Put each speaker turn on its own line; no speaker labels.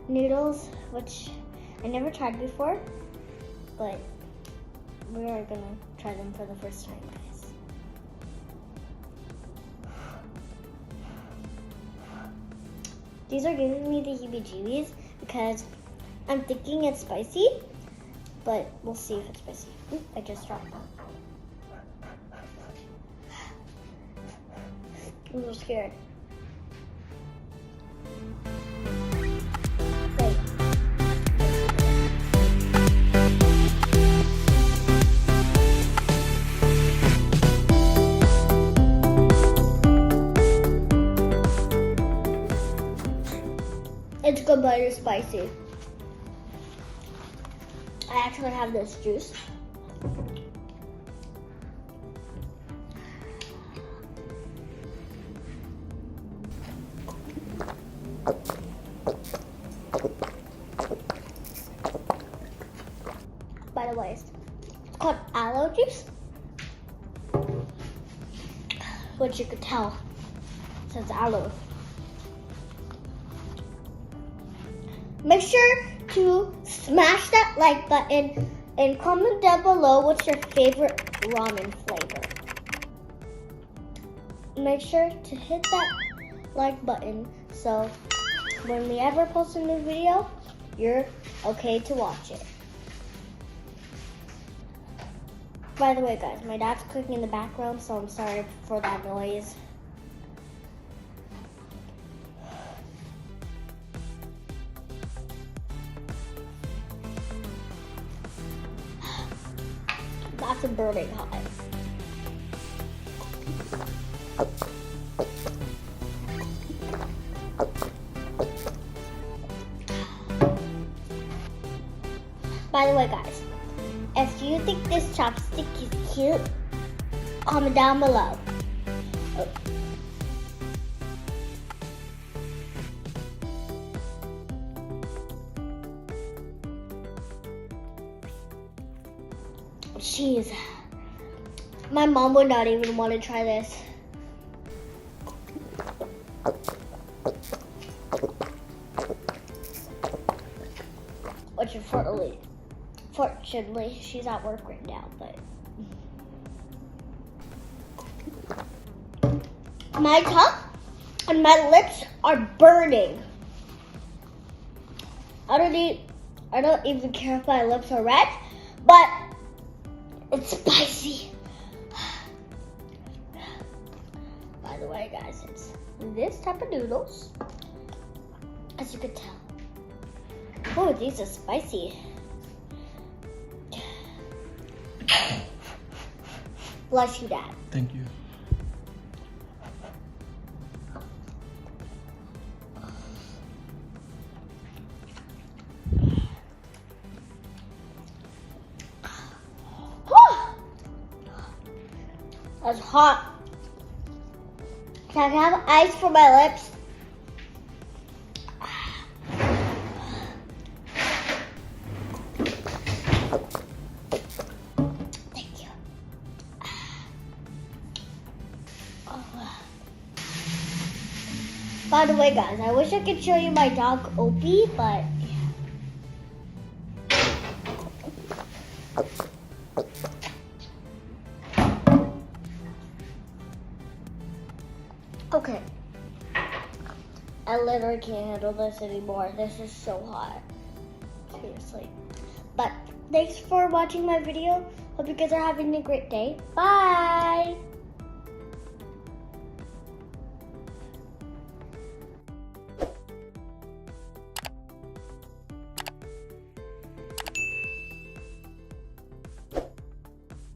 noodles, which I never tried before, but we are gonna try them for the first time, guys. These are giving me the heebie-jeebies because I'm thinking it's spicy, but we'll see if it's spicy. Oop, I just dropped them. I'm a little scared. Wait. It's good, but it's spicy. I actually have this juice. By the way, it's called aloe juice, which you could tell says aloe. Make sure to smash that like button and comment down below what's your favorite ramen flavor. Make sure to hit that like button so when we ever post a new video, you're okay to watch it. By the way, guys, my dad's cooking in the background, so I'm sorry for that noise. That's a burning hot. By the way, guys, if you think this chopstick is cute, comment down below. Oh. Jeez, my mom would not even want to try this. Which fortunately, she's at work right now, but my tongue and my lips are burning. I don't even care if my lips are red, but it's spicy. By the way, guys, it's this type of noodles, as you can tell. Oh, these are spicy. Bless you, Dad.
Thank you.
That's hot. Can I have ice for my lips? Thank you. By the way, guys, I wish I could show you my dog Opie, but okay. I literally can't handle this anymore. This is so hot. Seriously. But thanks for watching my video. Hope you guys are having a great day. Bye!